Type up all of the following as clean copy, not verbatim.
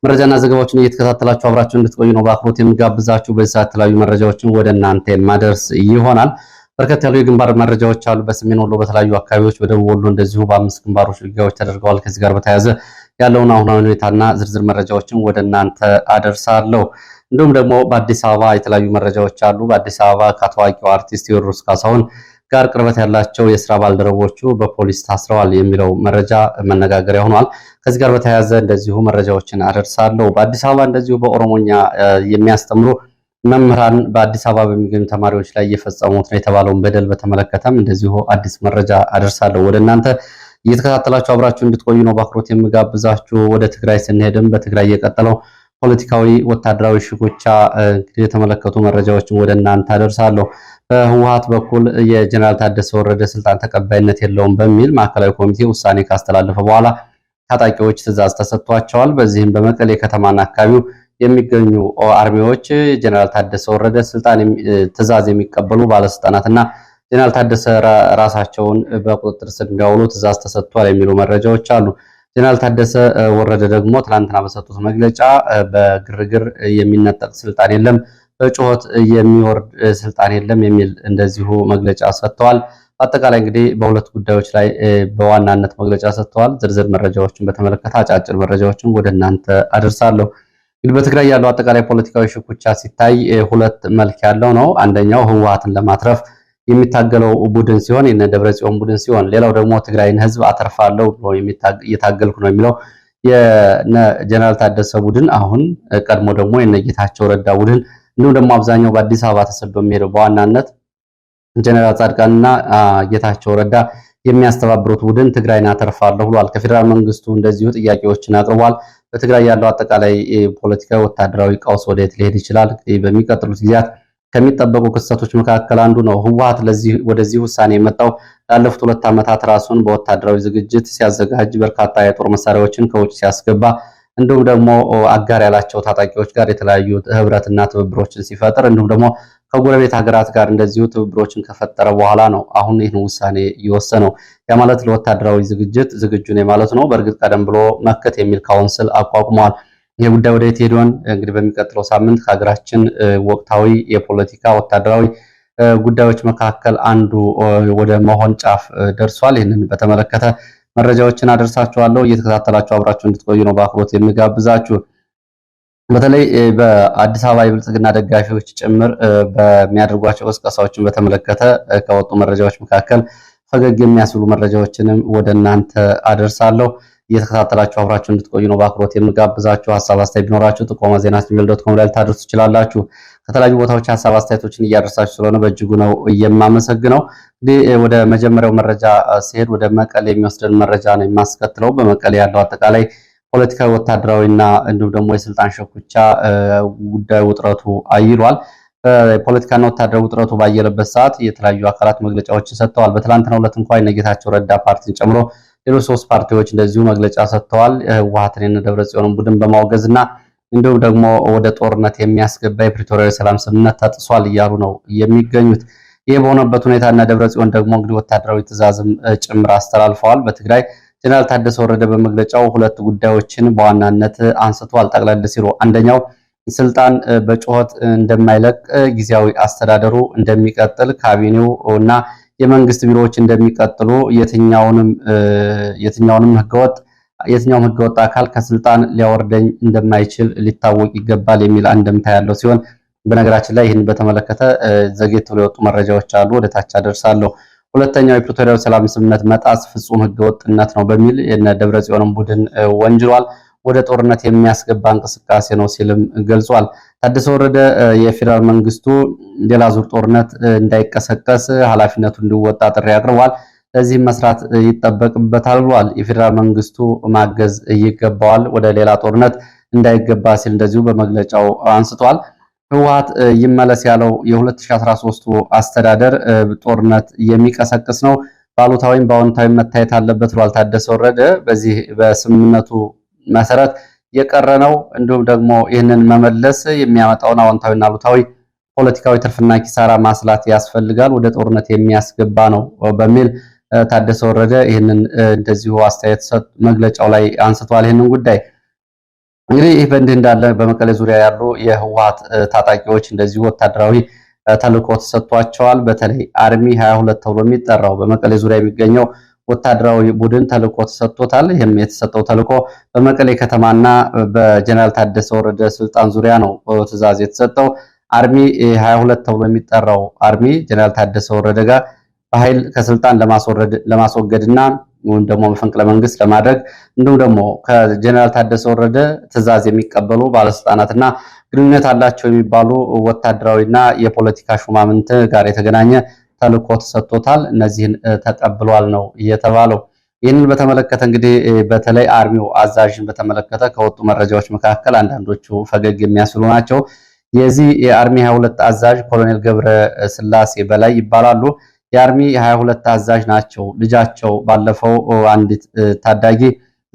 መረጃና ዘገባዎችን እየተከታተላችሁ አብራችሁ እንድትቆዩ ነው በአክብሮት የምጋብዛችሁ። በዚህ ሰዓት የተለያዩ መረጃዎችን ወደ እናንተ የማደርስ ይሆናል። በርከት ያሉ የግንባር መረጃዎች አሉ። በሰሜን ወሎ በተለያዩ አካባቢዎች፣ በደቡብ ወሎ እንደዚሁ በ5 ግንባሮች ውጊያዎች ተደርገዋል። ከዚህ ጋር በተያያዘ ያለውን አሁናዊ ሁኔታና ዝርዝር መረጃዎችን ወደ እናንተ አደርሳለሁ። እንዲሁም ደግሞ በአዲስ አበባ የተለያዩ መረጃዎች አሉ። በአዲስ አበባ ከታዋቂው አርቲስት ቴዎድሮስ ካሳሁን ጋር ቅርበት ያላቸው የስራ ባልደረቦቹ በፖሊስ ታስረዋል የሚለው መረጃ መነጋገሪያ ሆኗል። ከዚህ ጋር በተያያዘ እንደዚሁ መረጃዎችን አደርሳለሁ። በአዲስ አበባ እንደዚሁ በኦሮሞኛ የሚያስተምሩ መምህራን በአዲስ አበባ በሚገኙ ተማሪዎች ላይ እየፈጸሙት ነው የተባለውን በደል በተመለከተም እንደዚሁ አዲስ መረጃ አደርሳለሁ ወደ እናንተ። እየተከታተላችሁ አብራችሁ እንድትቆዩ ነው በአክብሮት የምጋብዛችሁ። ወደ ትግራይ ስንሄድም በትግራይ የቀጠለው ፖለቲካዊ ወታደራዊ ሽኩቻ የተመለከቱ መረጃዎችን ወደ እናንተ አደርሳለሁ። በህወሓት በኩል የጀነራል ታደሰ ወረደ ስልጣን ተቀባይነት የለውም በሚል ማዕከላዊ ኮሚቴ ውሳኔ ካስተላለፈ በኋላ ታጣቂዎች ትዕዛዝ ተሰጥቷቸዋል። በዚህም በመቀሌ ከተማና አካባቢው የሚገኙ አርሚዎች ጀነራል ታደሰ ወረደ ስልጣን ትዕዛዝ የሚቀበሉ ባለስልጣናትና ጀነራል ታደሰ ራሳቸውን በቁጥጥር ስር እንዲያውሉ ትዕዛዝ ተሰጥቷል የሚሉ መረጃዎች አሉ። ጀነራል ታደሰ ወረደ ደግሞ ትናንትና በሰጡት መግለጫ በግርግር የሚነጠቅ ስልጣን የለም፣ በጩኸት የሚወርድ ስልጣን የለም የሚል እንደዚሁ መግለጫ ሰጥተዋል። በአጠቃላይ እንግዲህ በሁለት ጉዳዮች ላይ በዋናነት መግለጫ ሰጥተዋል። ዝርዝር መረጃዎችን በተመለከተ አጫጭር መረጃዎችን ወደ እናንተ አደርሳለሁ። እንግዲህ በትግራይ ያለው አጠቃላይ ፖለቲካዊ ሽኩቻ ሲታይ ሁለት መልክ ያለው ነው። አንደኛው ህወሓትን ለማትረፍ የሚታገለው ቡድን ሲሆን የነ ደብረጽዮን ቡድን ሲሆን፣ ሌላው ደግሞ ትግራይን ህዝብ አተርፋለሁ ብሎ እየታገልኩ ነው የሚለው የጀነራል ታደሰ ቡድን፣ አሁን ቀድሞ ደግሞ የነ ጌታቸው ረዳ ቡድን፣ እንዲሁም ደግሞ አብዛኛው በአዲስ አበባ ተሰዶ የሚሄደው በዋናነት ጀነራል ጻድቃንና ጌታቸው ረዳ የሚያስተባብሩት ቡድን ትግራይን አተርፋለሁ ብሏል። ከፌዴራል መንግስቱ እንደዚሁ ጥያቄዎችን አቅርቧል። በትግራይ ያለው አጠቃላይ ፖለቲካዊ ወታደራዊ ቀውስ ወዴት ሊሄድ ይችላል? በሚቀጥሉት ጊዜያት ከሚጠበቁ ክስተቶች መካከል አንዱ ነው። ህወሓት ወደዚህ ውሳኔ የመጣው ላለፉት 2 ዓመታት ራሱን በወታደራዊ ዝግጅት ሲያዘጋጅ፣ በርካታ የጦር መሳሪያዎችን ከውጭ ሲያስገባ፣ እንዲሁም ደግሞ አጋር ያላቸው ታጣቂዎች ጋር የተለያዩ ህብረትና ትብብሮችን ሲፈጥር፣ እንዲሁም ደግሞ ከጎረቤት ሀገራት ጋር እንደዚሁ ትብብሮችን ከፈጠረ በኋላ ነው አሁን ይህን ውሳኔ የወሰነው። ያ ማለት ለወታደራዊ ዝግጅት ዝግጁ ነው ማለት ነው። በእርግጥ ቀደም ብሎ መከት የሚል ካውንስል አቋቁመዋል። ይህ ጉዳይ ወደ የት ሄዷል? እንግዲህ በሚቀጥለው ሳምንት ከሀገራችን ወቅታዊ የፖለቲካ ወታደራዊ ጉዳዮች መካከል አንዱ ወደ መሆን ጫፍ ደርሷል። ይህንን በተመለከተ መረጃዎችን አደርሳችኋለሁ። እየተከታተላችሁ አብራችሁ እንድትቆዩ ነው በአክብሮት የሚጋብዛችሁ። በተለይ በአዲስ አበባ የብልጽግና ደጋፊዎች ጭምር በሚያደርጓቸው ቅስቀሳዎችን በተመለከተ ከወጡ መረጃዎች መካከል ፈገግ የሚያስብሉ መረጃዎችንም ወደ እናንተ አደርሳለሁ። እየተከታተላችሁ አብራችሁ እንድትቆዩ ነው በአክብሮት የምጋብዛችሁ። ሐሳብ አስተያየት ቢኖራችሁ ጥቆማ@gmail.com ላይ ልታደርሱ ትችላላችሁ። ከተለያዩ ቦታዎች ሐሳብ አስተያየቶችን እያደረሳችሁ ስለሆነ በእጅጉ ነው የማመሰግነው። እንግዲህ ወደ መጀመሪያው መረጃ ሲሄድ ወደ መቀሌ የሚወስደን መረጃ ነው የማስከትለው። በመቀሌ ያለው አጠቃላይ ፖለቲካዊ ወታደራዊና እንዲሁም ደግሞ የስልጣን ሽኩቻ ጉዳይ ውጥረቱ አይሏል። ፖለቲካና ወታደራዊ ውጥረቱ ባየለበት ሰዓት የተለያዩ አካላት መግለጫዎችን ሰጥተዋል። በትላንትናው ዕለት እንኳን የጌታቸው ረዳ ፓርቲን ጨምሮ ሌሎች 3 ፓርቲዎች እንደዚሁ መግለጫ ሰጥተዋል። ህወሓትን የነ ደብረጽዮንን ቡድን በማውገዝና እንዲሁም ደግሞ ወደ ጦርነት የሚያስገባ የፕሪቶሪያ ሰላም ስምምነት ተጥሷል እያሉ ነው የሚገኙት። ይህ በሆነበት ሁኔታ እና ደብረጽዮን ደግሞ እንግዲህ ወታደራዊ ትዕዛዝም ጭምር አስተላልፈዋል። በትግራይ ጀነራል ታደሰ ወረደ በመግለጫው 2 ጉዳዮችን በዋናነት አንስተዋል ጠቅለል ሲሉ። አንደኛው ስልጣን በጩኸት እንደማይለቅ፣ ጊዜያዊ አስተዳደሩ እንደሚቀጥል፣ ካቢኔው እና የመንግስት ቢሮዎች እንደሚቀጥሉ፣ የትኛውም ህገወጥ አካል ከስልጣን ሊያወርደኝ እንደማይችል ሊታወቅ ይገባል የሚል አንድምታ ያለው ሲሆን፣ በነገራችን ላይ ይህን በተመለከተ ዘግየት ብሎ የወጡ መረጃዎች አሉ፣ ወደ ታች አደርሳለሁ። ሁለተኛው የፕሪቶሪያው ሰላም ስምምነት መጣስ ፍጹም ህገወጥነት ነው በሚል የነ ደብረጽዮንን ቡድን ወንጅሏል። ወደ ጦርነት የሚያስገባ እንቅስቃሴ ነው ሲልም ገልጿል። ታደሰ ወረደ የፌዴራል መንግስቱ ሌላ ዙር ጦርነት እንዳይቀሰቀስ ኃላፊነቱ እንዲወጣ ጥሪ አቅርቧል። ለዚህም መስራት ይጠበቅበታል ብሏል። የፌዴራል መንግስቱ ማገዝ ይገባዋል፣ ወደ ሌላ ጦርነት እንዳይገባ ሲል እንደዚሁ በመግለጫው አንስቷል። ህወሓት ይመለስ ያለው የ2013 አስተዳደር ጦርነት የሚቀሰቅስ ነው፣ ባሉታዊም በአዎንታዊ መታየት አለበት ብሏል ታደሰ ወረደ። በዚህ በስምምነቱ መሰረት የቀረ ነው። እንዲሁም ደግሞ ይህንን መመለስ የሚያመጣውን አዎንታዊና አሉታዊ ፖለቲካዊ ትርፍና ኪሳራ ማስላት ያስፈልጋል፣ ወደ ጦርነት የሚያስገባ ነው በሚል ታደሰ ወረደ ይህንን እንደዚሁ አስተያየት መግለጫው ላይ አንስቷል። ይህንን ጉዳይ እንግዲህ ይህ በእንዲህ እንዳለ በመቀሌ ዙሪያ ያሉ የህወሓት ታጣቂዎች እንደዚሁ ወታደራዊ ተልዕኮ ተሰጥቷቸዋል። በተለይ አርሚ 22 ተብሎ የሚጠራው በመቀሌ ዙሪያ የሚገኘው ወታደራዊ ቡድን ተልዕኮ ተሰጥቶታል። ይህም የተሰጠው ተልዕኮ በመቀሌ ከተማና በጀነራል ታደሰ ወረደ ስልጣን ዙሪያ ነው ትዕዛዝ የተሰጠው። አርሚ 22 ተብሎ የሚጠራው አርሚ ጀነራል ታደሰ ወረደ ጋር በኃይል ከስልጣን ለማስወገድና ወይም ደግሞ መፈንቅለ መንግስት ለማድረግ እንዲሁም ደግሞ ከጀነራል ታደሰ ወረደ ትዕዛዝ የሚቀበሉ ባለስልጣናትና ግንኙነት አላቸው የሚባሉ ወታደራዊና የፖለቲካ ሹማምንት ጋር የተገናኘ ተልዕኮ ተሰጥቶታል። እነዚህን ተቀብሏል ነው የተባለው። ይህንን በተመለከተ እንግዲህ በተለይ አርሚው አዛዥን በተመለከተ ከወጡ መረጃዎች መካከል አንዳንዶቹ ፈገግ የሚያስብሉ ናቸው። የዚህ የአርሚ 22 አዛዥ ኮሎኔል ገብረ ስላሴ በላይ ይባላሉ። የአርሚ 22 አዛዥ ናቸው። ልጃቸው ባለፈው አንዲት ታዳጊ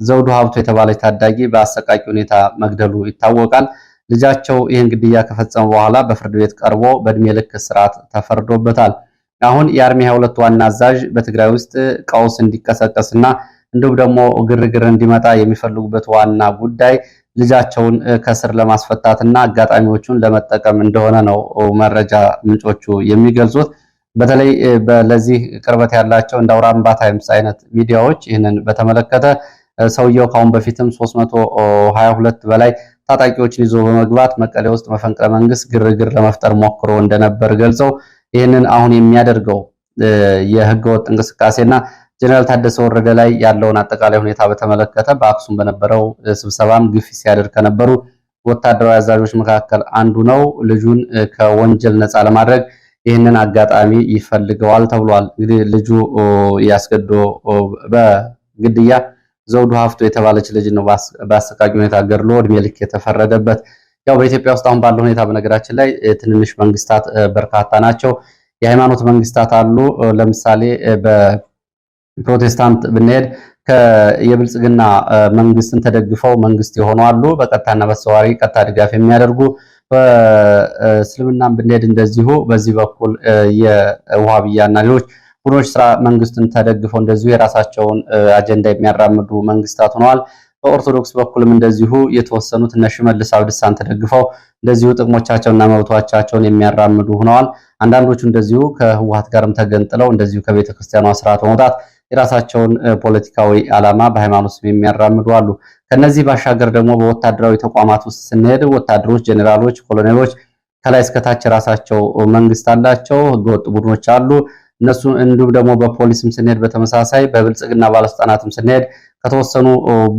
ዘውዱ ሀብቶ የተባለች ታዳጊ በአሰቃቂ ሁኔታ መግደሉ ይታወቃል። ልጃቸው ይህን ግድያ ከፈጸመ በኋላ በፍርድ ቤት ቀርቦ በእድሜ ልክ እስራት ተፈርዶበታል። አሁን የአርሚ 22 ዋና አዛዥ በትግራይ ውስጥ ቀውስ እንዲቀሰቀስና እንዲሁም ደግሞ ግርግር እንዲመጣ የሚፈልጉበት ዋና ጉዳይ ልጃቸውን ከስር ለማስፈታትና አጋጣሚዎቹን ለመጠቀም እንደሆነ ነው መረጃ ምንጮቹ የሚገልጹት። በተለይ ለዚህ ቅርበት ያላቸው እንደ አውራምባ ታይምስ አይነት ሚዲያዎች ይህንን በተመለከተ ሰውየው ካሁን በፊትም 322 በላይ ታጣቂዎችን ይዞ በመግባት መቀሌ ውስጥ መፈንቅለ መንግስት ግርግር ለመፍጠር ሞክሮ እንደነበር ገልጸው ይህንን አሁን የሚያደርገው የህገወጥ እንቅስቃሴና ጀነራል ታደሰ ወረደ ላይ ያለውን አጠቃላይ ሁኔታ በተመለከተ በአክሱም በነበረው ስብሰባም ግፊት ሲያደርግ ከነበሩ ወታደራዊ አዛዦች መካከል አንዱ ነው። ልጁን ከወንጀል ነፃ ለማድረግ ይህንን አጋጣሚ ይፈልገዋል ተብሏል። እንግዲህ ልጁ ያስገድዶ በግድያ ዘውዱ ሀፍቶ የተባለች ልጅ ነው በአሰቃቂ ሁኔታ ገድሎ እድሜ ልክ የተፈረደበት። ያው በኢትዮጵያ ውስጥ አሁን ባለው ሁኔታ በነገራችን ላይ ትንንሽ መንግስታት በርካታ ናቸው። የሃይማኖት መንግስታት አሉ። ለምሳሌ በፕሮቴስታንት ብንሄድ የብልጽግና መንግስትን ተደግፈው መንግስት የሆኑ አሉ። በቀጥታና በተዘዋዋሪ ቀጥታ ድጋፍ የሚያደርጉ በእስልምናም ብንሄድ እንደዚሁ በዚህ በኩል የውሃብያና ሌሎች ቡድኖች ስራ መንግስትን ተደግፈው እንደዚሁ የራሳቸውን አጀንዳ የሚያራምዱ መንግስታት ሆነዋል። በኦርቶዶክስ በኩልም እንደዚሁ የተወሰኑት እነ ሽመልስ አብዲሳን ተደግፈው እንደዚሁ ጥቅሞቻቸውና መብቶቻቸውን የሚያራምዱ ሆነዋል። አንዳንዶቹ እንደዚሁ ከህወሓት ጋርም ተገንጥለው እንደዚሁ ከቤተ ክርስቲያኗ ስርዓት በመውጣት የራሳቸውን ፖለቲካዊ ዓላማ በሃይማኖት ስም የሚያራምዱ አሉ። ከነዚህ ባሻገር ደግሞ በወታደራዊ ተቋማት ውስጥ ስንሄድ ወታደሮች፣ ጄኔራሎች፣ ኮሎኔሎች ከላይ እስከታች የራሳቸው መንግስት አላቸው። ህገወጥ ቡድኖች አሉ። እነሱ እንዲሁም ደግሞ በፖሊስም ስንሄድ በተመሳሳይ በብልጽግና ባለስልጣናትም ስንሄድ ከተወሰኑ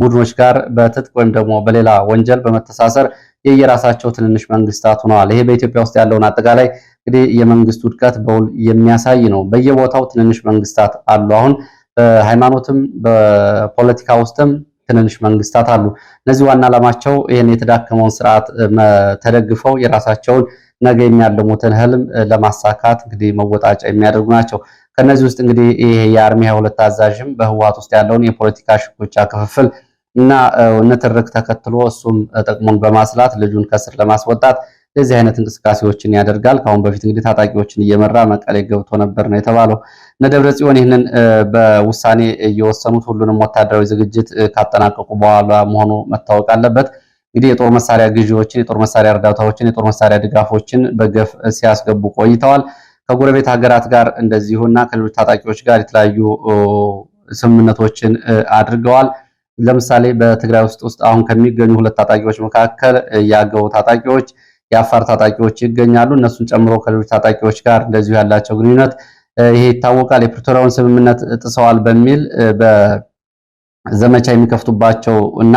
ቡድኖች ጋር በትጥቅ ወይም ደግሞ በሌላ ወንጀል በመተሳሰር የየራሳቸው ትንንሽ መንግስታት ሆነዋል። ይሄ በኢትዮጵያ ውስጥ ያለውን አጠቃላይ እንግዲህ የመንግስት ውድቀት በውል የሚያሳይ ነው። በየቦታው ትንንሽ መንግስታት አሉ። አሁን በሃይማኖትም በፖለቲካ ውስጥም ትንንሽ መንግስታት አሉ። እነዚህ ዋና ዓላማቸው ይህን የተዳከመውን ስርዓት ተደግፈው የራሳቸውን ነገ የሚያልሙትን ህልም ለማሳካት እንግዲህ መወጣጫ የሚያደርጉ ናቸው። ከነዚህ ውስጥ እንግዲህ ይሄ የአርሚ 22 አዛዥም በህወሓት ውስጥ ያለውን የፖለቲካ ሽኩቻ ክፍፍል እና ንትርክ ተከትሎ እሱም ጥቅሙን በማስላት ልጁን ከስር ለማስወጣት እንደዚህ አይነት እንቅስቃሴዎችን ያደርጋል። ከአሁን በፊት እንግዲህ ታጣቂዎችን እየመራ መቀሌ ገብቶ ነበር ነው የተባለው። እነ ደብረጽዮን ይህንን በውሳኔ እየወሰኑት ሁሉንም ወታደራዊ ዝግጅት ካጠናቀቁ በኋላ መሆኑ መታወቅ አለበት። እንግዲህ የጦር መሳሪያ ግዢዎችን፣ የጦር መሳሪያ እርዳታዎችን፣ የጦር መሳሪያ ድጋፎችን በገፍ ሲያስገቡ ቆይተዋል። ከጎረቤት ሀገራት ጋር እንደዚሁና ከሌሎች ታጣቂዎች ጋር የተለያዩ ስምምነቶችን አድርገዋል። ለምሳሌ በትግራይ ውስጥ አሁን ከሚገኙ ሁለት ታጣቂዎች መካከል የአገው ታጣቂዎች፣ የአፋር ታጣቂዎች ይገኛሉ። እነሱን ጨምሮ ከሌሎች ታጣቂዎች ጋር እንደዚሁ ያላቸው ግንኙነት ይሄ ይታወቃል። የፕሪቶሪያውን ስምምነት ጥሰዋል በሚል በዘመቻ የሚከፍቱባቸው እና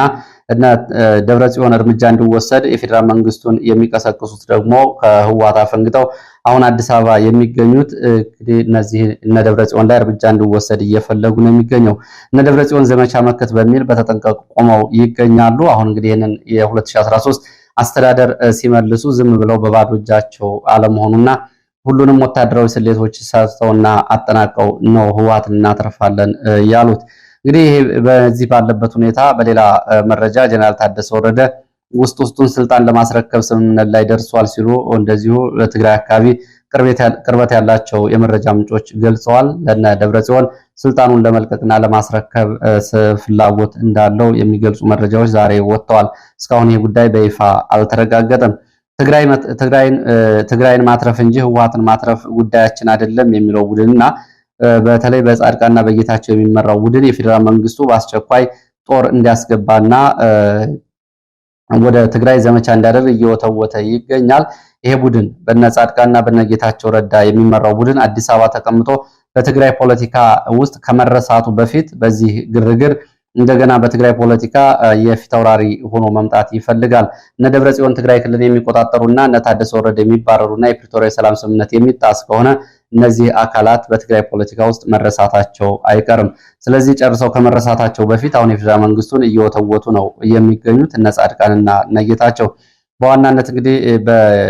ደብረጽዮን እርምጃ እንዲወሰድ የፌዴራል መንግስቱን የሚቀሰቅሱት ደግሞ ከህወሓት አፈንግጠው አሁን አዲስ አበባ የሚገኙት እንግዲህ እነዚህ እነ ደብረጽዮን ላይ እርምጃ እንዲወሰድ እየፈለጉ ነው የሚገኘው። እነ ደብረጽዮን ዘመቻ መከት በሚል በተጠንቀቅ ቆመው ይገኛሉ። አሁን እንግዲህ ይህንን የ2013 አስተዳደር ሲመልሱ ዝም ብለው በባዶ እጃቸው አለመሆኑና ሁሉንም ወታደራዊ ስሌቶች ሰርተውና አጠናቀው ነው ህወሓትን እናተርፋለን ያሉት። እንግዲህ በዚህ ባለበት ሁኔታ በሌላ መረጃ ጀነራል ታደሰ ወረደ ውስጡን ስልጣን ለማስረከብ ስምምነት ላይ ደርሷል ሲሉ እንደዚሁ ለትግራይ አካባቢ ቅርበት ያላቸው የመረጃ ምንጮች ገልጸዋል። ለነ ደብረጽዮን ስልጣኑን ለመልቀቅና ለማስረከብ ፍላጎት እንዳለው የሚገልጹ መረጃዎች ዛሬ ወጥተዋል። እስካሁን ይህ ጉዳይ በይፋ አልተረጋገጠም። ትግራይን ማትረፍ እንጂ ህወሓትን ማትረፍ ጉዳያችን አይደለም የሚለው ቡድንና በተለይ በጻድቃንና በጌታቸው የሚመራው ቡድን የፌዴራል መንግስቱ በአስቸኳይ ጦር እንዲያስገባና ወደ ትግራይ ዘመቻ እንዲያደርግ እየወተወተ ይገኛል። ይሄ ቡድን በነጻድቃንና በነጌታቸው ረዳ የሚመራው ቡድን አዲስ አበባ ተቀምጦ በትግራይ ፖለቲካ ውስጥ ከመረሳቱ በፊት በዚህ ግርግር እንደገና በትግራይ ፖለቲካ የፊት አውራሪ ሆኖ መምጣት ይፈልጋል። እነ ደብረጽዮን ትግራይ ክልል የሚቆጣጠሩና እነ ታደሰ ወረደ የሚባረሩና የፕሪቶሪያ የሰላም ስምምነት የሚጣስ ከሆነ እነዚህ አካላት በትግራይ ፖለቲካ ውስጥ መረሳታቸው አይቀርም። ስለዚህ ጨርሰው ከመረሳታቸው በፊት አሁን የፌዴራል መንግስቱን እየወተወቱ ነው የሚገኙት እነ ጻድቃንና እነ ጌታቸው። በዋናነት እንግዲህ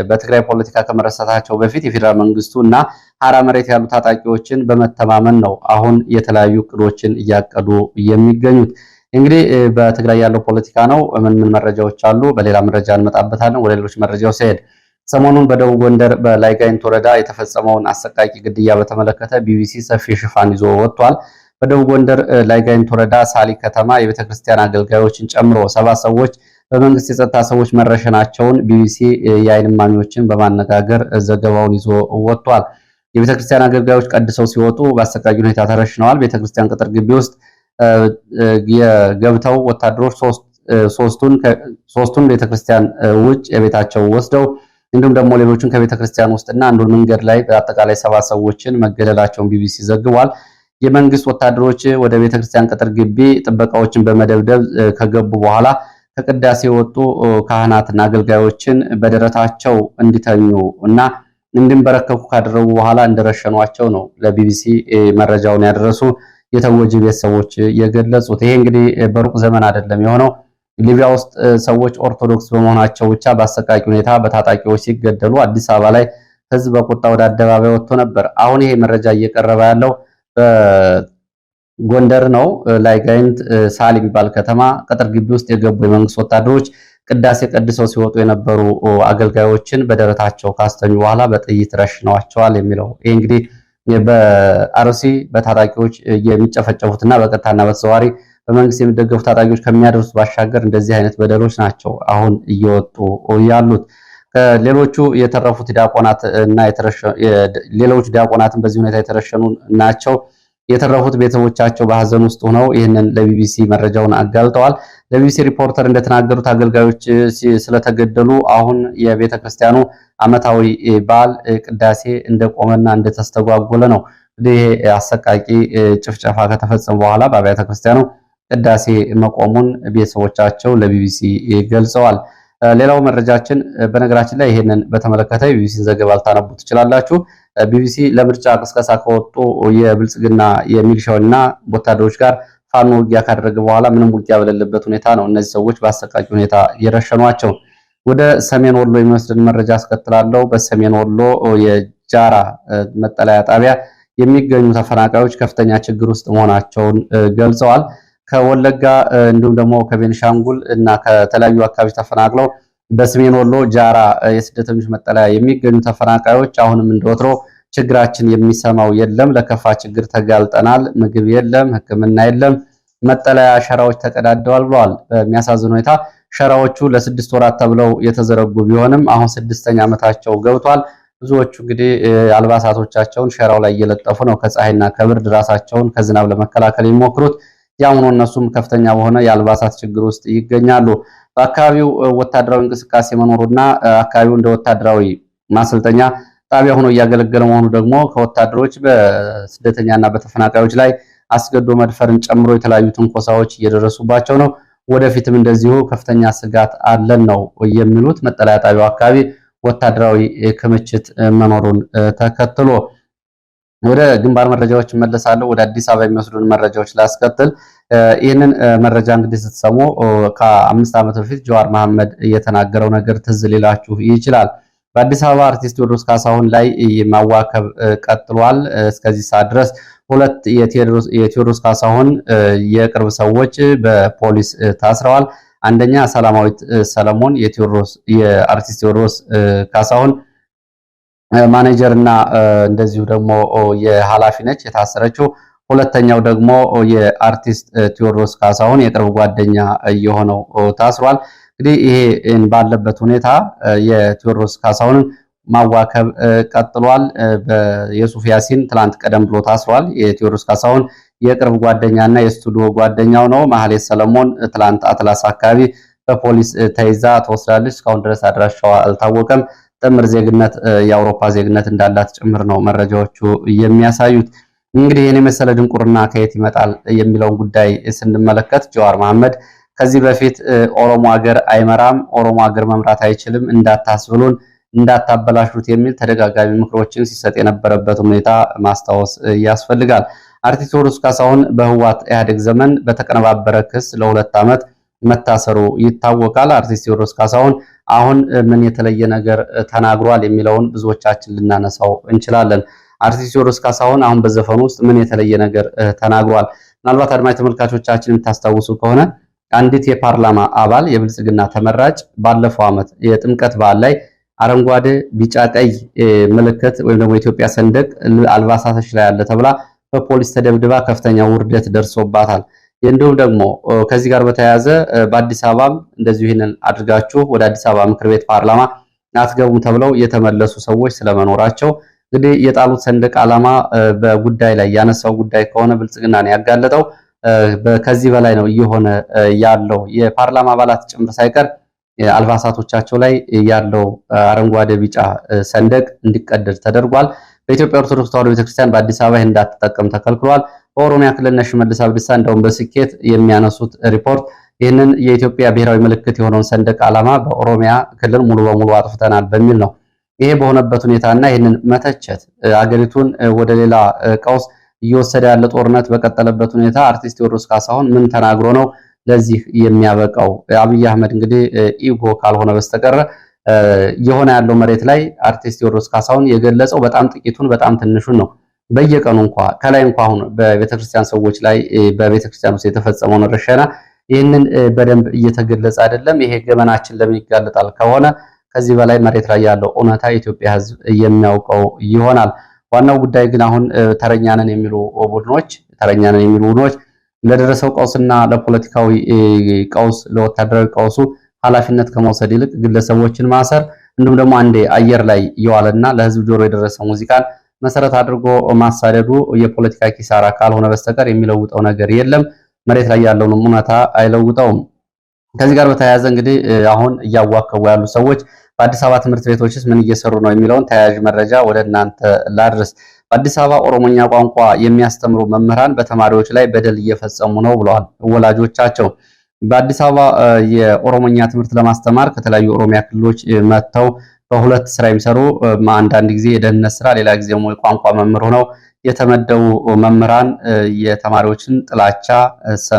በትግራይ ፖለቲካ ከመረሳታቸው በፊት የፌዴራል መንግስቱ እና ሀራ መሬት ያሉ ታጣቂዎችን በመተማመን ነው አሁን የተለያዩ እቅዶችን እያቀዱ የሚገኙት። እንግዲህ በትግራይ ያለው ፖለቲካ ነው። ምን መረጃዎች አሉ? በሌላ መረጃ እንመጣበታለን። ወደ ሌሎች መረጃዎች ሲሄድ ሰሞኑን በደቡብ ጎንደር በላይጋይንት ወረዳ የተፈጸመውን አሰቃቂ ግድያ በተመለከተ ቢቢሲ ሰፊ ሽፋን ይዞ ወጥቷል። በደቡብ ጎንደር ላይጋይንት ወረዳ ሳሊ ከተማ የቤተክርስቲያን አገልጋዮችን ጨምሮ 7 ሰዎች በመንግስት የጸጥታ ሰዎች መረሸናቸውን ቢቢሲ የዓይን እማኞችን በማነጋገር ዘገባውን ይዞ ወጥቷል። የቤተክርስቲያን አገልጋዮች ቀድሰው ሲወጡ በአሰቃቂ ሁኔታ ተረሽነዋል። ቤተክርስቲያን ቅጥር ግቢ ውስጥ የገብተው ወታደሮች ሶስቱን ቤተክርስቲያን ውጭ የቤታቸው ወስደው እንዲሁም ደግሞ ሌሎችን ከቤተክርስቲያን ውስጥና አንዱን መንገድ ላይ በአጠቃላይ 7 ሰዎችን መገደላቸውን ቢቢሲ ዘግቧል። የመንግስት ወታደሮች ወደ ቤተክርስቲያን ቅጥር ግቢ ጥበቃዎችን በመደብደብ ከገቡ በኋላ ከቅዳሴ የወጡ ካህናትና አገልጋዮችን በደረታቸው እንዲተኙ እና እንዲንበረከኩ ካደረጉ በኋላ እንደረሸኗቸው ነው ለቢቢሲ መረጃውን ያደረሱ የተወጂ ቤተሰቦች የገለጹት። ይሄ እንግዲህ በሩቅ ዘመን አይደለም የሆነው። ሊቢያ ውስጥ ሰዎች ኦርቶዶክስ በመሆናቸው ብቻ በአሰቃቂ ሁኔታ በታጣቂዎች ሲገደሉ አዲስ አበባ ላይ ህዝብ በቁጣ ወደ አደባባይ ወጥቶ ነበር። አሁን ይሄ መረጃ እየቀረበ ያለው በጎንደር ነው። ላይጋይንት ሳሊ የሚባል ከተማ ቅጥር ግቢ ውስጥ የገቡ የመንግስት ወታደሮች ቅዳሴ ቀድሰው ሲወጡ የነበሩ አገልጋዮችን በደረታቸው ካስተኙ በኋላ በጥይት ረሽነዋቸዋል የሚለው ይሄ እንግዲህ በአርሲ በታጣቂዎች የሚጨፈጨፉትና በቀጥታና በተዘዋዋሪ በመንግስት የሚደገፉ ታጣቂዎች ከሚያደርሱት ባሻገር እንደዚህ አይነት በደሎች ናቸው አሁን እየወጡ ያሉት። ሌሎቹ የተረፉት ዲያቆናት እና ሌሎች ዲያቆናትን በዚህ ሁኔታ የተረሸኑ ናቸው። የተረፉት ቤተሰቦቻቸው በሐዘን ውስጥ ሆነው ይህንን ለቢቢሲ መረጃውን አጋልጠዋል። ለቢቢሲ ሪፖርተር እንደተናገሩት አገልጋዮች ስለተገደሉ አሁን የቤተክርስቲያኑ ዓመታዊ በዓል ቅዳሴ እንደቆመና እንደተስተጓጎለ ነው። ይሄ አሰቃቂ ጭፍጨፋ ከተፈጸመ በኋላ በአብያተ ክርስቲያኑ ቅዳሴ መቆሙን ቤተሰቦቻቸው ለቢቢሲ ገልጸዋል። ሌላው መረጃችን በነገራችን ላይ ይሄንን በተመለከተ ቢቢሲን ዘገባ ልታነቡ ትችላላችሁ። ቢቢሲ ለምርጫ ቅስቀሳ ከወጡ የብልጽግና የሚሊሻውና ወታደሮች ጋር ፋኖ ውጊያ ካደረገ በኋላ ምንም ውጊያ በሌለበት ሁኔታ ነው እነዚህ ሰዎች በአሰቃቂ ሁኔታ የረሸኗቸው። ወደ ሰሜን ወሎ የሚወስድን መረጃ አስከትላለሁ። በሰሜን ወሎ የጃራ መጠለያ ጣቢያ የሚገኙ ተፈናቃዮች ከፍተኛ ችግር ውስጥ መሆናቸውን ገልጸዋል። ከወለጋ እንዲሁም ደግሞ ከቤንሻንጉል እና ከተለያዩ አካባቢዎች ተፈናቅለው በሰሜን ወሎ ጃራ የስደተኞች መጠለያ የሚገኙ ተፈናቃዮች አሁንም እንደወትሮ ችግራችን የሚሰማው የለም፣ ለከፋ ችግር ተጋልጠናል፣ ምግብ የለም፣ ሕክምና የለም፣ መጠለያ ሸራዎች ተቀዳደዋል ብለዋል። በሚያሳዝን ሁኔታ ሸራዎቹ ለ6 ወራት ተብለው የተዘረጉ ቢሆንም አሁን 6ኛ ዓመታቸው ገብቷል። ብዙዎቹ እንግዲህ አልባሳቶቻቸውን ሸራው ላይ እየለጠፉ ነው ከፀሐይና ከብርድ ራሳቸውን ከዝናብ ለመከላከል የሚሞክሩት። ያም ሆኖ እነሱም ከፍተኛ በሆነ የአልባሳት ችግር ውስጥ ይገኛሉ። በአካባቢው ወታደራዊ እንቅስቃሴ መኖሩና አካባቢው እንደ ወታደራዊ ማሰልጠኛ ጣቢያ ሆኖ እያገለገለ መሆኑ ደግሞ ከወታደሮች በስደተኛና በተፈናቃዮች ላይ አስገዶ መድፈርን ጨምሮ የተለያዩ ትንኮሳዎች እየደረሱባቸው ነው። ወደፊትም እንደዚሁ ከፍተኛ ስጋት አለን ነው የሚሉት። መጠለያ ጣቢያው አካባቢ ወታደራዊ ክምችት መኖሩን ተከትሎ ወደ ግንባር መረጃዎች እመለሳለሁ። ወደ አዲስ አበባ የሚወስዱን መረጃዎች ላስከትል። ይህንን መረጃ እንግዲህ ስትሰሙ ከ5 ዓመት በፊት ጀዋር መሐመድ የተናገረው ነገር ትዝ ሊላችሁ ይችላል። በአዲስ አበባ አርቲስት ቴዎድሮስ ካሳሁን ላይ ማዋከብ ቀጥሏል። እስከዚህ ሰዓት ድረስ 2 የቴዎድሮስ ካሳሁን የቅርብ ሰዎች በፖሊስ ታስረዋል። አንደኛ ሰላማዊት ሰለሞን የአርቲስት ቴዎድሮስ ካሳሁን ማኔጀር እና እንደዚሁ ደግሞ የኃላፊ ነች የታሰረችው። ሁለተኛው ደግሞ የአርቲስት ቴዎድሮስ ካሳሁን የቅርብ ጓደኛ የሆነው ታስሯል። እንግዲህ ይሄ ባለበት ሁኔታ የቴዎድሮስ ካሳሁን ማዋከብ ቀጥሏል። የሱፍ ያሲን ትላንት ቀደም ብሎ ታስሯል። የቴዎድሮስ ካሳሁን የቅርብ ጓደኛና የስቱዲዮ ጓደኛው ነው። ማህሌት ሰለሞን ትላንት አትላስ አካባቢ በፖሊስ ተይዛ ተወስዳለች። እስካሁን ድረስ አድራሻዋ አልታወቀም። ጥምር ዜግነት የአውሮፓ ዜግነት እንዳላት ጭምር ነው መረጃዎቹ የሚያሳዩት። እንግዲህ የኔ መሰለ ድንቁርና ከየት ይመጣል የሚለውን ጉዳይ ስንመለከት ጀዋር መሐመድ ከዚህ በፊት ኦሮሞ ሀገር አይመራም፣ ኦሮሞ ሀገር መምራት አይችልም፣ እንዳታስብሉን፣ እንዳታበላሹት የሚል ተደጋጋሚ ምክሮችን ሲሰጥ የነበረበት ሁኔታ ማስታወስ ያስፈልጋል። አርቲስት ቴዎድሮስ ካሳሁን በህወሓት ኢህአዴግ ዘመን በተቀነባበረ ክስ ለ2 ዓመት መታሰሩ ይታወቃል። አርቲስት ቴዎድሮስ ካሳሁን አሁን ምን የተለየ ነገር ተናግሯል የሚለውን ብዙዎቻችን ልናነሳው እንችላለን። አርቲስት ቴዎድሮስ ካሳሁን አሁን በዘፈኑ ውስጥ ምን የተለየ ነገር ተናግሯል? ምናልባት አድማጭ ተመልካቾቻችን የምታስታውሱ ከሆነ አንዲት የፓርላማ አባል የብልጽግና ተመራጭ ባለፈው ዓመት የጥምቀት በዓል ላይ አረንጓዴ፣ ቢጫ፣ ቀይ ምልክት ወይም ደግሞ የኢትዮጵያ ሰንደቅ አልባሳቶች ላይ አለ ተብላ በፖሊስ ተደብድባ ከፍተኛ ውርደት ደርሶባታል። እንዲሁም ደግሞ ከዚህ ጋር በተያያዘ በአዲስ አበባም እንደዚሁ ይህንን አድርጋችሁ ወደ አዲስ አበባ ምክር ቤት ፓርላማ አትገቡም ተብለው የተመለሱ ሰዎች ስለመኖራቸው እንግዲህ የጣሉት ሰንደቅ ዓላማ በጉዳይ ላይ ያነሳው ጉዳይ ከሆነ ብልጽግናን ያጋለጠው ከዚህ በላይ ነው እየሆነ ያለው። የፓርላማ አባላት ጭምር ሳይቀር አልባሳቶቻቸው ላይ ያለው አረንጓዴ ቢጫ ሰንደቅ እንዲቀደድ ተደርጓል። በኢትዮጵያ ኦርቶዶክስ ተዋሕዶ ቤተክርስቲያን በአዲስ አበባ ይህን እንዳትጠቀም ተከልክሏል። በኦሮሚያ ክልል ሽመልስ አብዲሳ እንደውም በስኬት የሚያነሱት ሪፖርት ይህንን የኢትዮጵያ ብሔራዊ ምልክት የሆነውን ሰንደቅ ዓላማ በኦሮሚያ ክልል ሙሉ በሙሉ አጥፍተናል በሚል ነው። ይሄ በሆነበት ሁኔታና ይህንን መተቸት አገሪቱን ወደ ሌላ ቀውስ እየወሰደ ያለ ጦርነት በቀጠለበት ሁኔታ አርቲስት ቴዎድሮስ ካሳሁን ምን ተናግሮ ነው ለዚህ የሚያበቃው? አብይ አህመድ እንግዲህ ኢጎ ካልሆነ በስተቀር የሆነ ያለው መሬት ላይ አርቲስት ቴዎድሮስ ካሳሁን የገለጸው በጣም ጥቂቱን በጣም ትንሹን ነው። በየቀኑ ከላይ አሁን በቤተክርስቲያን ሰዎች ላይ በቤተክርስቲያን ውስጥ የተፈጸመውን ረሸና ይህንን በደንብ እየተገለጸ አይደለም። ይሄ ገመናችን ለምን ይጋለጣል ከሆነ ከዚህ በላይ መሬት ላይ ያለው እውነታ የኢትዮጵያ ሕዝብ የሚያውቀው ይሆናል። ዋናው ጉዳይ ግን አሁን ተረኛነን የሚሉ ቡድኖች ለደረሰው ቀውስና ለፖለቲካዊ ቀውስ ለወታደራዊ ቀውሱ ኃላፊነት ከመውሰድ ይልቅ ግለሰቦችን ማሰር እንዲሁም ደግሞ አንዴ አየር ላይ የዋለና ለሕዝብ ጆሮ የደረሰ ሙዚቃን መሰረት አድርጎ ማሳደዱ የፖለቲካ ኪሳራ ካልሆነ በስተቀር የሚለውጠው ነገር የለም። መሬት ላይ ያለውን እውነታ አይለውጠውም። ከዚህ ጋር በተያያዘ እንግዲህ አሁን እያዋከቡ ያሉ ሰዎች በአዲስ አበባ ትምህርት ቤቶችስ ምን እየሰሩ ነው የሚለውን ተያያዥ መረጃ ወደ እናንተ ላድርስ። በአዲስ አበባ ኦሮሞኛ ቋንቋ የሚያስተምሩ መምህራን በተማሪዎች ላይ በደል እየፈጸሙ ነው ብለዋል ወላጆቻቸው። በአዲስ አበባ የኦሮሞኛ ትምህርት ለማስተማር ከተለያዩ ኦሮሚያ ክልሎች መጥተው በሁለት ስራ የሚሰሩ አንዳንድ ጊዜ የደህንነት ስራ፣ ሌላ ጊዜ ደግሞ የቋንቋ መምህር ሆነው የተመደቡ መምህራን የተማሪዎችን ጥላቻ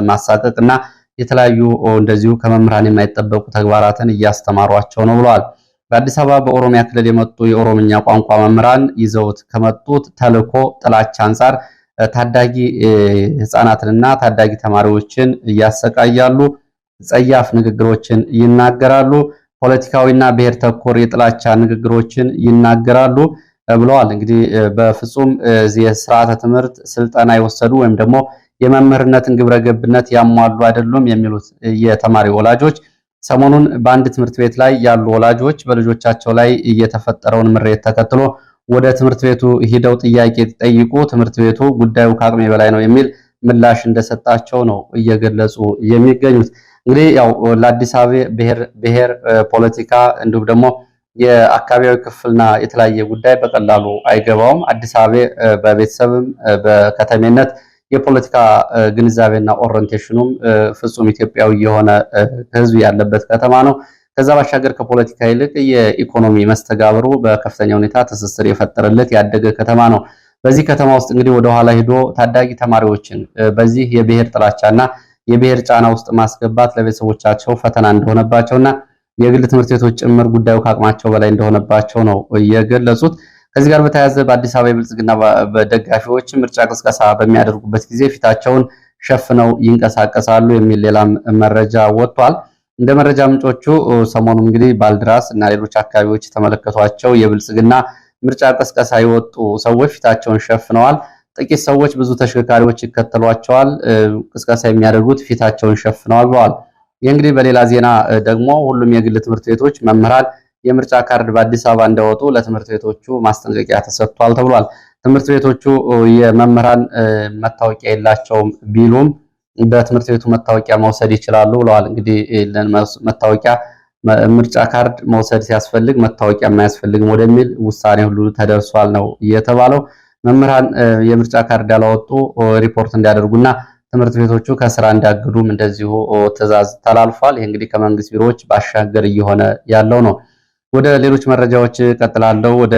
ማሳቀቅ እና የተለያዩ እንደዚሁ ከመምህራን የማይጠበቁ ተግባራትን እያስተማሯቸው ነው ብለዋል። በአዲስ አበባ በኦሮሚያ ክልል የመጡ የኦሮምኛ ቋንቋ መምህራን ይዘውት ከመጡት ተልዕኮ ጥላቻ አንጻር ታዳጊ ህፃናትንና ታዳጊ ተማሪዎችን እያሰቃያሉ፣ ጸያፍ ንግግሮችን ይናገራሉ፣ ፖለቲካዊና ብሔር ተኮር የጥላቻ ንግግሮችን ይናገራሉ ብለዋል። እንግዲህ በፍጹም የስርዓተ ትምህርት ስልጠና የወሰዱ ወይም ደግሞ የመምህርነትን ግብረ ገብነት ያሟሉ አይደሉም የሚሉት የተማሪ ወላጆች ሰሞኑን በአንድ ትምህርት ቤት ላይ ያሉ ወላጆች በልጆቻቸው ላይ እየተፈጠረውን ምሬት ተከትሎ ወደ ትምህርት ቤቱ ሂደው ጥያቄ ጠይቁ፣ ትምህርት ቤቱ ጉዳዩ ከአቅሜ በላይ ነው የሚል ምላሽ እንደሰጣቸው ነው እየገለጹ የሚገኙት። እንግዲህ ያው ለአዲስ አበባ ብሔር ፖለቲካ እንዲሁም ደግሞ የአካባቢያዊ ክፍልና የተለያየ ጉዳይ በቀላሉ አይገባውም። አዲስ አበባ በቤተሰብም በከተሜነት የፖለቲካ ግንዛቤና ኦሪንቴሽኑም ፍጹም ኢትዮጵያዊ የሆነ ህዝብ ያለበት ከተማ ነው። ከዛ ባሻገር ከፖለቲካ ይልቅ የኢኮኖሚ መስተጋብሩ በከፍተኛ ሁኔታ ትስስር የፈጠረለት ያደገ ከተማ ነው። በዚህ ከተማ ውስጥ እንግዲህ ወደ ኋላ ሄዶ ታዳጊ ተማሪዎችን በዚህ የብሔር ጥላቻና የብሔር ጫና ውስጥ ማስገባት ለቤተሰቦቻቸው ፈተና እንደሆነባቸውና የግል ትምህርት ቤቶች ጭምር ጉዳዩ ከአቅማቸው በላይ እንደሆነባቸው ነው የገለጹት። ከዚህ ጋር በተያያዘ በአዲስ አበባ የብልጽግና ደጋፊዎች ምርጫ ቅስቀሳ በሚያደርጉበት ጊዜ ፊታቸውን ሸፍነው ይንቀሳቀሳሉ የሚል ሌላም መረጃ ወጥቷል። እንደ መረጃ ምንጮቹ ሰሞኑ እንግዲህ ባልድራስ እና ሌሎች አካባቢዎች የተመለከቷቸው የብልጽግና ምርጫ ቅስቀሳ የወጡ ሰዎች ፊታቸውን ሸፍነዋል። ጥቂት ሰዎች ብዙ ተሽከርካሪዎች ይከተሏቸዋል። ቅስቀሳ የሚያደርጉት ፊታቸውን ሸፍነዋል ብለዋል። ይህ እንግዲህ በሌላ ዜና ደግሞ ሁሉም የግል ትምህርት ቤቶች መምህራን የምርጫ ካርድ በአዲስ አበባ እንዲያወጡ ለትምህርት ቤቶቹ ማስጠንቀቂያ ተሰጥቷል ተብሏል። ትምህርት ቤቶቹ የመምህራን መታወቂያ የላቸውም ቢሉም በትምህርት ቤቱ መታወቂያ መውሰድ ይችላሉ ብለዋል። እንግዲህ መታወቂያ ምርጫ ካርድ መውሰድ ሲያስፈልግ መታወቂያ የማያስፈልግም ወደሚል ውሳኔ ሁሉ ተደርሷል ነው የተባለው። መምህራን የምርጫ ካርድ ያላወጡ ሪፖርት እንዲያደርጉና ትምህርት ቤቶቹ ከስራ እንዲያግዱም እንደዚሁ ትዕዛዝ ተላልፏል። ይህ እንግዲህ ከመንግስት ቢሮዎች ባሻገር እየሆነ ያለው ነው። ወደ ሌሎች መረጃዎች ቀጥላለሁ። ወደ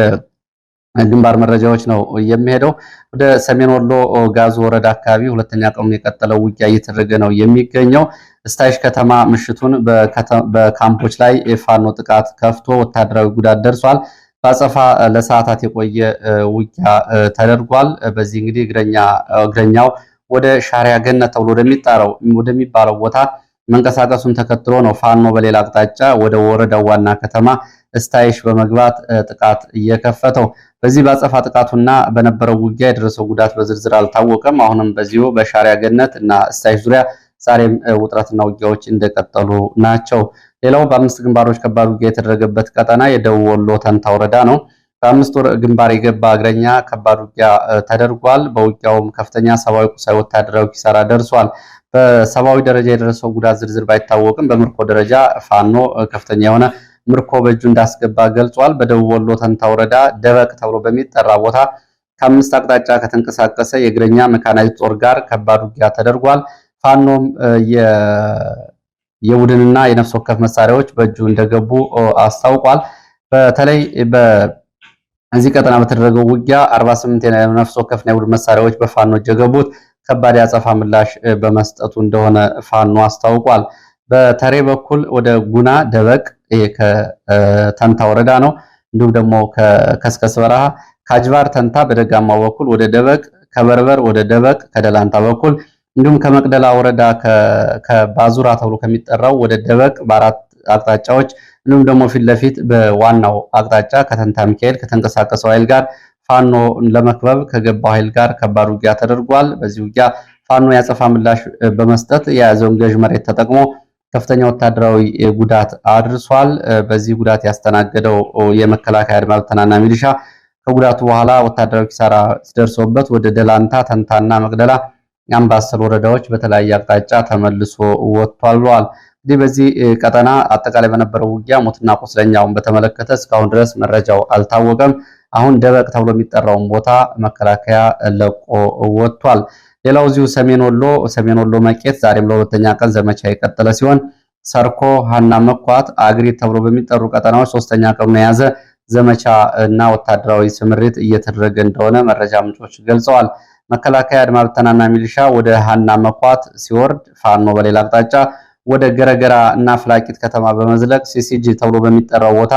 ግንባር መረጃዎች ነው የሚሄደው። ወደ ሰሜን ወሎ ጋዞ ወረዳ አካባቢ ሁለተኛ ቀኑን የቀጠለው ውጊያ እየተደረገ ነው የሚገኘው። ስታይሽ ከተማ ምሽቱን በካምፖች ላይ የፋኖ ጥቃት ከፍቶ ወታደራዊ ጉዳት ደርሷል። በአጸፋ ለሰዓታት የቆየ ውጊያ ተደርጓል። በዚህ እንግዲህ እግረኛው ወደ ሻሪያ ገነት ተብሎ ወደሚባለው ቦታ መንቀሳቀሱን ተከትሎ ነው ፋኖ በሌላ አቅጣጫ ወደ ወረዳው ዋና ከተማ ስታይሽ በመግባት ጥቃት እየከፈተው። በዚህ በአጸፋ ጥቃቱና በነበረው ውጊያ የደረሰው ጉዳት በዝርዝር አልታወቀም። አሁንም በዚሁ በሻሪያ ገነት እና ስታይሽ ዙሪያ ዛሬም ውጥረትና ውጊያዎች እንደቀጠሉ ናቸው። ሌላው በአምስት ግንባሮች ከባድ ውጊያ የተደረገበት ቀጠና የደቡብ ወሎ ተንታ ወረዳ ነው። በአምስት ወር ግንባር የገባ እግረኛ ከባድ ውጊያ ተደርጓል። በውጊያውም ከፍተኛ ሰብአዊ፣ ቁሳዊ፣ ወታደራዊ ኪሳራ ደርሷል። በሰብአዊ ደረጃ የደረሰው ጉዳት ዝርዝር ባይታወቅም በምርኮ ደረጃ ፋኖ ከፍተኛ የሆነ ምርኮ በእጁ እንዳስገባ ገልጿል። በደቡብ ወሎ ተንታ ወረዳ ደበቅ ተብሎ በሚጠራ ቦታ ከአምስት አቅጣጫ ከተንቀሳቀሰ የእግረኛ መካናይዝድ ጦር ጋር ከባድ ውጊያ ተደርጓል። ፋኖም የቡድንና የነፍስ ወከፍ መሳሪያዎች በእጁ እንደገቡ አስታውቋል። በተለይ በዚህ ቀጠና በተደረገው ውጊያ 48 የነፍስ ወከፍና የቡድን መሳሪያዎች በፋኖ እጅ የገቡት ከባድ ያጸፋ ምላሽ በመስጠቱ እንደሆነ ፋኖ አስታውቋል። በተሬ በኩል ወደ ጉና ደበቅ ከተንታ ወረዳ ነው። እንዲሁም ደግሞ ከከስከስ በረሃ ከአጅባር ተንታ በደጋማው በኩል ወደ ደበቅ፣ ከበርበር ወደ ደበቅ ከደላንታ በኩል እንዲሁም ከመቅደላ ወረዳ ከባዙራ ተብሎ ከሚጠራው ወደ ደበቅ በአራት አቅጣጫዎች እንዲሁም ደግሞ ፊት ለፊት በዋናው አቅጣጫ ከተንታ ሚካኤል ከተንቀሳቀሰው ኃይል ጋር ፋኖ ለመክበብ ከገባው ኃይል ጋር ከባድ ውጊያ ተደርጓል። በዚህ ውጊያ ፋኖ ያጸፋ ምላሽ በመስጠት የያዘውን ገዥ መሬት ተጠቅሞ ከፍተኛ ወታደራዊ ጉዳት አድርሷል። በዚህ ጉዳት ያስተናገደው የመከላከያ አድማ ብተናና ሚሊሻ ከጉዳቱ በኋላ ወታደራዊ ኪሳራ ሲደርሶበት ወደ ደላንታ፣ ተንታና መቅደላ አምባሰል ወረዳዎች በተለያየ አቅጣጫ ተመልሶ ወጥቷል ብለዋል። እንግዲህ በዚህ ቀጠና አጠቃላይ በነበረው ውጊያ ሞትና ቁስለኛውን በተመለከተ እስካሁን ድረስ መረጃው አልታወቀም። አሁን ደበቅ ተብሎ የሚጠራውን ቦታ መከላከያ ለቆ ወጥቷል። ሌላው እዚሁ ሰሜን ወሎ መቄት ዛሬም ለሁለተኛ ቀን ዘመቻ የቀጠለ ሲሆን ሰርኮ፣ ሀና መኳት፣ አግሪት ተብሎ በሚጠሩ ቀጠናዎች ሶስተኛ ቀኑን የያዘ ዘመቻ እና ወታደራዊ ስምሪት እየተደረገ እንደሆነ መረጃ ምንጮች ገልጸዋል። መከላከያ አድማ ብተናና ሚሊሻ ወደ ሀና መኳት ሲወርድ ፋኖ በሌላ አቅጣጫ ወደ ገረገራ እና ፍላቂት ከተማ በመዝለቅ ሲሲጂ ተብሎ በሚጠራው ቦታ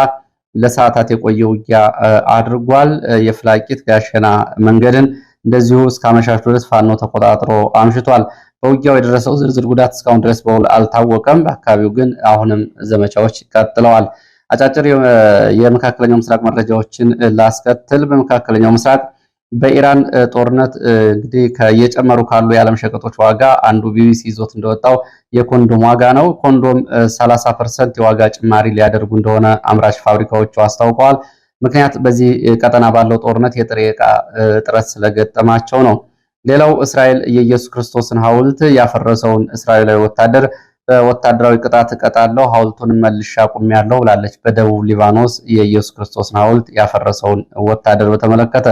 ለሰዓታት የቆየ ውጊያ አድርጓል። የፍላቂት ጋሸና መንገድን እንደዚሁ እስከ አመሻሽ ድረስ ፋኖ ተቆጣጥሮ አምሽቷል። በውጊያው የደረሰው ዝርዝር ጉዳት እስካሁን ድረስ በውል አልታወቀም። በአካባቢው ግን አሁንም ዘመቻዎች ቀጥለዋል። አጫጭር የመካከለኛው ምስራቅ መረጃዎችን ላስከትል። በመካከለኛው ምስራቅ በኢራን ጦርነት እንግዲህ እየጨመሩ ካሉ የዓለም ሸቀጦች ዋጋ አንዱ ቢቢሲ ይዞት እንደወጣው የኮንዶም ዋጋ ነው። ኮንዶም 30% የዋጋ ጭማሪ ሊያደርጉ እንደሆነ አምራች ፋብሪካዎቹ አስታውቀዋል። ምክንያት በዚህ ቀጠና ባለው ጦርነት የጥሬ ዕቃ እጥረት ስለገጠማቸው ነው። ሌላው እስራኤል የኢየሱስ ክርስቶስን ሐውልት ያፈረሰውን እስራኤላዊ ወታደር በወታደራዊ ቅጣት እቀጣለሁ፣ ሐውልቱን መልሼ አቁሜያለሁ ብላለች። በደቡብ ሊባኖስ የኢየሱስ ክርስቶስን ሐውልት ያፈረሰውን ወታደር በተመለከተ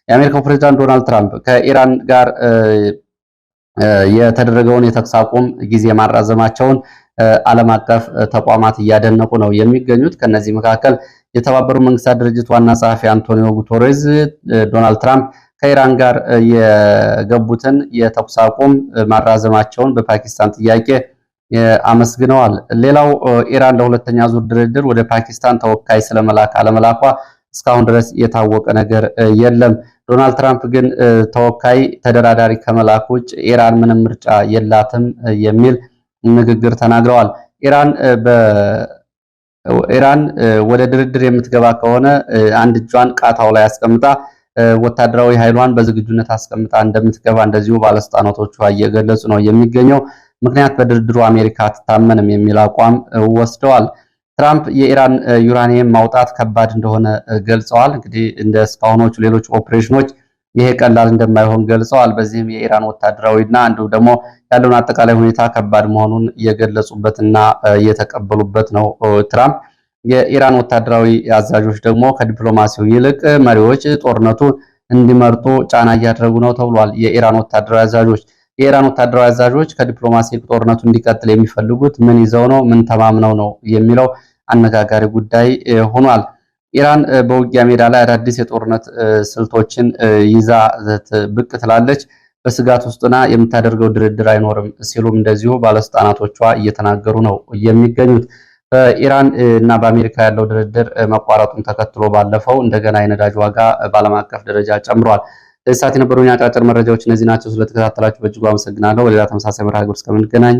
የአሜሪካው ፕሬዝዳንት ዶናልድ ትራምፕ ከኢራን ጋር የተደረገውን የተኩስ አቁም ጊዜ ማራዘማቸውን ዓለም አቀፍ ተቋማት እያደነቁ ነው የሚገኙት። ከነዚህ መካከል የተባበሩት መንግስታት ድርጅት ዋና ጸሐፊ አንቶኒዮ ጉተሬዝ ዶናልድ ትራምፕ ከኢራን ጋር የገቡትን የተኩስ አቁም ማራዘማቸውን በፓኪስታን ጥያቄ አመስግነዋል። ሌላው ኢራን ለሁለተኛ ዙር ድርድር ወደ ፓኪስታን ተወካይ ስለመላክ አለመላኳ እስካሁን ድረስ የታወቀ ነገር የለም። ዶናልድ ትራምፕ ግን ተወካይ ተደራዳሪ ከመላክ ውጭ ኢራን ምንም ምርጫ የላትም የሚል ንግግር ተናግረዋል። ኢራን ወደ ድርድር የምትገባ ከሆነ አንድ እጇን ቃታው ላይ አስቀምጣ ወታደራዊ ኃይሏን በዝግጁነት አስቀምጣ እንደምትገባ እንደዚሁ ባለስልጣናቶቿ እየገለጹ ነው የሚገኘው። ምክንያት በድርድሩ አሜሪካ አትታመንም የሚል አቋም ወስደዋል። ትራምፕ የኢራን ዩራኒየም ማውጣት ከባድ እንደሆነ ገልጸዋል። እንግዲህ እንደ እስካሁኖቹ ሌሎች ኦፕሬሽኖች ይሄ ቀላል እንደማይሆን ገልጸዋል። በዚህም የኢራን ወታደራዊና እንዲሁም ደግሞ ያለውን አጠቃላይ ሁኔታ ከባድ መሆኑን እየገለጹበትና እየተቀበሉበት ነው። ትራምፕ የኢራን ወታደራዊ አዛዦች ደግሞ ከዲፕሎማሲው ይልቅ መሪዎች ጦርነቱ እንዲመርጡ ጫና እያደረጉ ነው ተብሏል። የኢራን ወታደራዊ አዛዦች ከዲፕሎማሲ ጦርነቱ እንዲቀጥል የሚፈልጉት ምን ይዘው ነው፣ ምን ተማምነው ነው የሚለው አነጋጋሪ ጉዳይ ሆኗል። ኢራን በውጊያ ሜዳ ላይ አዳዲስ የጦርነት ስልቶችን ይዛ ብቅ ትላለች። በስጋት ውስጥና የምታደርገው ድርድር አይኖርም ሲሉም እንደዚሁ ባለስልጣናቶቿ እየተናገሩ ነው የሚገኙት። በኢራን እና በአሜሪካ ያለው ድርድር መቋረጡን ተከትሎ ባለፈው እንደገና የነዳጅ ዋጋ በዓለም አቀፍ ደረጃ ጨምሯል። ለዚህ ሰዓት የነበሩኝ አጫጭር መረጃዎች እነዚህ ናቸው። ስለተከታተላችሁ በእጅጉ አመሰግናለሁ። በሌላ ተመሳሳይ መርሃ ግብር እስከምንገናኝ